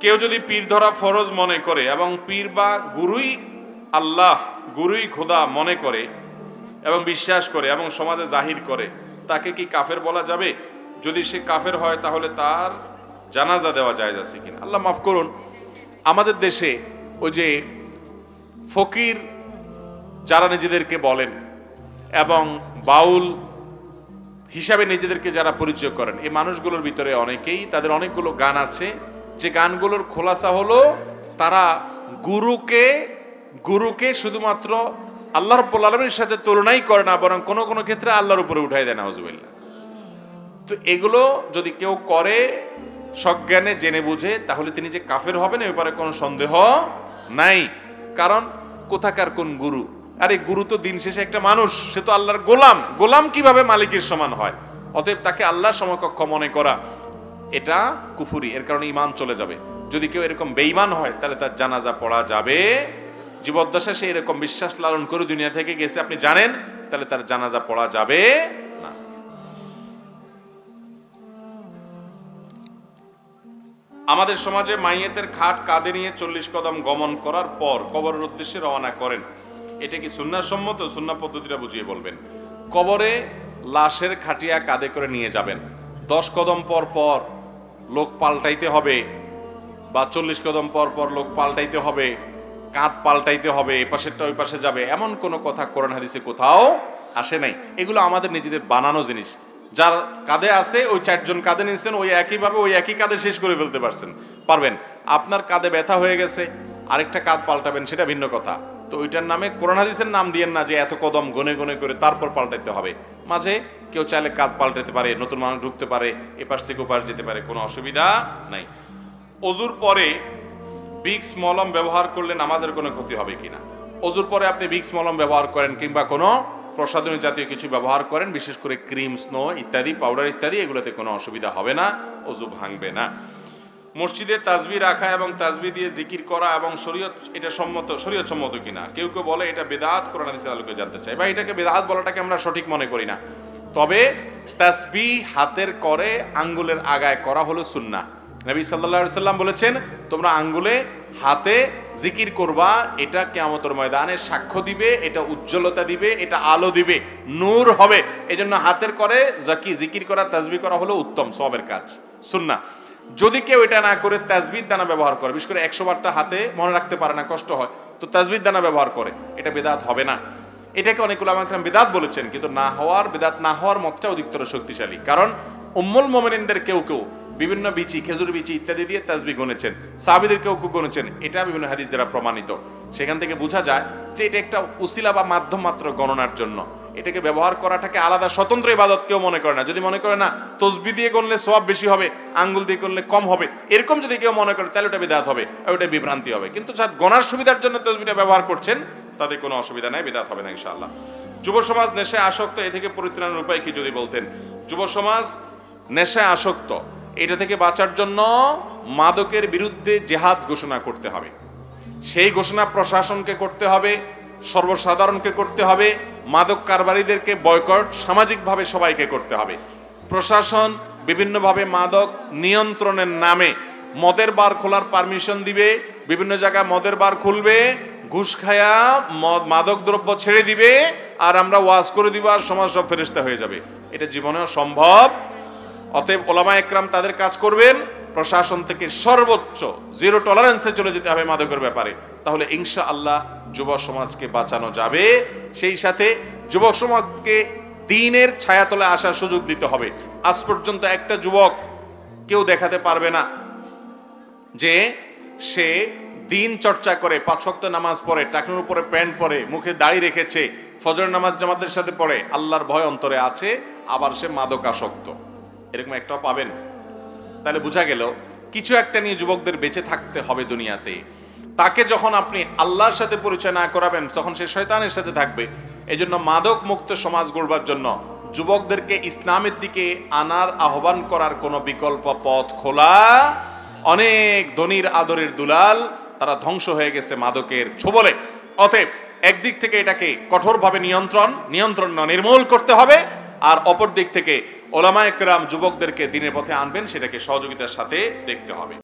কেউ যদি পীর ধরা ফরজ মনে করে এবং পীর বা গুরুই আল্লাহ, গুরুই খোদা মনে করে এবং বিশ্বাস করে এবং সমাজে জাহির করে, তাকে কি কাফের বলা যাবে? যদি সে কাফের হয় তাহলে তার জানাজা দেওয়া জায়েজ আছে কিনা? আল্লাহ মাফ করুন, আমাদের দেশে ওই যে ফকির যারা নিজেদেরকে বলেন এবং বাউল হিসাবে নিজেদেরকে যারা পরিচয় করেন, এই মানুষগুলোর ভিতরে অনেকেই, তাদের অনেকগুলো গান আছে যে গানগুলোর খোলাসা হলো তারা গুরুকে শুধুমাত্র আল্লাহ রাব্বুল আলামিনের সাথে তুলনাই করে না, বরং কোনো কোনো ক্ষেত্রে আল্লাহর উপরে উঠাই দেয়, নাউজুবিল্লাহ। তো এগুলো যদি কেউ করে সজ্ঞানে জেনে বুঝে, তাহলে তিনি যে কাফের হবেন এ ব্যাপারে কোনো সন্দেহ নাই। কারণ কোথাকার কোন গুরু? আরে গুরু তো দিন শেষে একটা মানুষ, সে তো আল্লাহর গোলাম কিভাবে মালিকের সমান হয়? অতএব তাকে আল্লাহর সমকক্ষ মনে করা এটা কুফরি, এর কারণে ঈমান চলে যাবে। যদি কেউ এরকম বেঈমান হয় তাহলে তার জানাজা পড়া যাবে। জীবদ্দশায় সে এরকম বিশ্বাস লালন করে দুনিয়া থেকে গেছে আপনি জানেন, তাহলে তার জানাজা পড়া যাবে না। আমাদের সমাজে মাইয়েতের খাট কাঁধে নিয়ে 40 কদম গমন করার পর কবরের উদ্দেশ্যে রওনা করেন, এটা কি সুন্নাহ সম্মত? সুন্নাহ পদ্ধতিটা বুঝিয়ে বলবেন। কবরে লাশের খাটিয়া কাঁধে করে নিয়ে যাবেন, 10 কদম পর পর লোক পাল্টাইতে হবে বা 40 কদম পর পর লোক পাল্টাইতে হবে, কাঁধ পাল্টাইতে হবে, এ পাশেরটা ওই পাশে যাবে, এমন কোনো কথা কোরআন হাদিসে কোথাও আসে নাই। এগুলো আমাদের নিজেদের বানানো জিনিস। যার কাঁধে আছে ওই 4 জন কাঁধে নিয়েছেন, ওই একইভাবে ওই একই কাঁধে শেষ করে ফেলতে পারবেন। আপনার কাঁধে ব্যথা হয়ে গেছে, আরেকটা কাঁধ পাল্টাবেন, সেটা ভিন্ন কথা। তো ওইটার নামে কোরআন হাদিসের নাম দিয়েন না যে এত কদম গনে গনে করে তারপর পাল্টাইতে হবে। মাঝে কেউ চাইলে কাঁধ পাল্টাতে পারে, নতুন মানুষ ঢুকতে পারে, এপাশ থেকে ওপাশ যেতে পারে, কোনো অসুবিধা নাই। অজুর পরে ভিক্স মলম ব্যবহার করলে নামাজের কোনো ক্ষতি হবে কিনা? অজুর পরে আপনি ভিক্স মলম ব্যবহার করেন কিংবা কোনো প্রসাধনী জাতীয় কিছু ব্যবহার করেন, বিশেষ করে ক্রিম, স্নো ইত্যাদি, পাউডার ইত্যাদি, এগুলোতে কোনো অসুবিধা হবে না, অজু ভাঙবে না। মসজিদে তাসবিহ রাখা এবং তাসবিহ দিয়ে জিকির করা এবং শরীয়ত সম্মত কিনা? কেউ কেউ বলে এটা বিদআত, কোরআন হাদিসের আলোকে জানতে চাই। বা এটাকে বিদআত বলাটাকে আমরা সঠিক মনে করি না। তবে তাসবিহ হাতের করে আঙ্গুলের আগায় করা হলো সুন্নাহ। নবী সাল্লাল্লাহু আলাইহি সাল্লাম বলেছেন, তোমরা আঙ্গুলে হাতে জিকির করবা, এটা কিয়ামতের ময়দানে সাক্ষ্য দিবে, এটা উজ্জ্বলতা দিবে, এটা আলো দিবে, নূর হবে। এজন্য হাতের করে জিকির করা, তাসবিহ করা হলো উত্তম সওয়াবের কাজ, সুন্নাহ। যদি কেউ এটা না করে তাসবিহ দানা ব্যবহার করে, বিশেষ করে 100 বারটা হাতে মনে রাখতে পারে না, কষ্ট হয়, তো তাসবিহ দানা ব্যবহার করে, এটা বিদআত হবে না। এটাকে অনেক উলামা কেরাম বিদআত বলেছেন, কিন্তু বিদআত না হওয়ার মতটা অধিকতর শক্তিশালী। কারণ উম্মুল মুমিনিনদের কেউ বিভিন্ন বিচি, খেজুর বিচি ইত্যাদি দিয়ে তাসবিহ গুনেছেন, সাহাবীদের কেউ গুনেছেন, এটা বিভিন্ন হাদিস দ্বারা প্রমাণিত। সেখান থেকে বোঝা যায় যে এটা একটা উসিলা বা মাধ্যম মাত্র গণনার জন্য। এটাকে ব্যবহার করাটাকে আলাদা স্বতন্ত্র ইবাদত কেউ মনে করে না। যদি মনে করে না তাসবিহ দিয়ে গুনলে সওয়াব বেশি হবে, আঙ্গুল দিয়ে গুনলে কম হবে, এরকম যদি কেউ মনে করে, তাহলে ওটা বিদআত হবে, ওটা বিভ্রান্তি হবে। কিন্তু যারা গণার সুবিধার জন্য তাসবিহটা ব্যবহার করছেন, তাদের কোনো অসুবিধা নাই, বিদআত হবে না ইনশাআল্লাহ। যুব সমাজ নেশায় আসক্ত, এ থেকে পরিত্রাণের উপায় কি যদি বলতেন? যুব সমাজ নেশায় আসক্ত, এটা থেকে বাঁচার জন্য মাদকের বিরুদ্ধে জিহাদ ঘোষণা করতে হবে। সেই ঘোষণা প্রশাসনকে করতে হবে, সর্বসাধারণকে করতে হবে, মাদক কারবারিদেরকে বয়কট সামাজিকভাবে সবাইকে করতে হবে। প্রশাসন বিভিন্নভাবে মাদক নিয়ন্ত্রণের নামে মদের বার খোলার পারমিশন দিবে, বিভিন্ন জায়গায় মদের বার খুলবে, ঘুষ খায়া মাদক দ্রব্য ছেড়ে দিবে, আর আমরা ওয়াজ করে দিব আর সমাজ সব ফেরেশতা হয়ে যাবে। এটা জীবনেও সম্ভব। অতএব ওলামা একরাম তাদের কাজ করবেন, প্রশাসন থেকে সর্বোচ্চ 0 টলারেন্সে চলে যেতে হবে মাদকের ব্যাপারে, তাহলে ইনশাআল্লাহ যুব সমাজকে বাঁচানো যাবে। সেই সাথে যুব সমাজকে দ্বীনের ছায়াতলে আসার সুযোগ দিতে হবে। আজ পর্যন্ত একটা যুবক কেউ দেখাতে পারবে না যে সে দ্বীন চর্চা করে, 5 ওয়াক্ত নামাজ পড়ে, টাকনুর উপরে প্যান্ট পরে, মুখে দাড়ি রেখেছে, ফজর নামাজ জামাতের সাথে পড়ে, আল্লাহর ভয় অন্তরে আছে, আবার সে মাদক আসক্ত, এরকম একটা পাবেন? তাহলে বোঝা গেল কিছু একটা নিয়ে যুবকদের বেঁচে থাকতে হবে দুনিয়াতে। তাকে যখন আপনি আল্লাহর সাথে পরিচয় না করাবেন, তখন সে শয়তানের সাথে থাকবে। এজন্য মাদক মুক্ত সমাজ গড়বার জন্য যুবকদেরকে ইসলামের দিকে আনার আহ্বান করার কোনো বিকল্প পথ খোলা। অনেক ধনীর আদরের দুলাল তারা ধ্বংস হয়ে গেছে মাদকের ছোবলে। অতএব একদিক থেকে এটাকে কঠোরভাবে নিয়ন্ত্রণ নির্মূল করতে হবে, আর অপর দিক থেকে ওলামা একরাম যুবকদেরকে দ্বীনের পথে আনবেন, সেটাকে সহযোগিতার সাথে দেখতে হবে।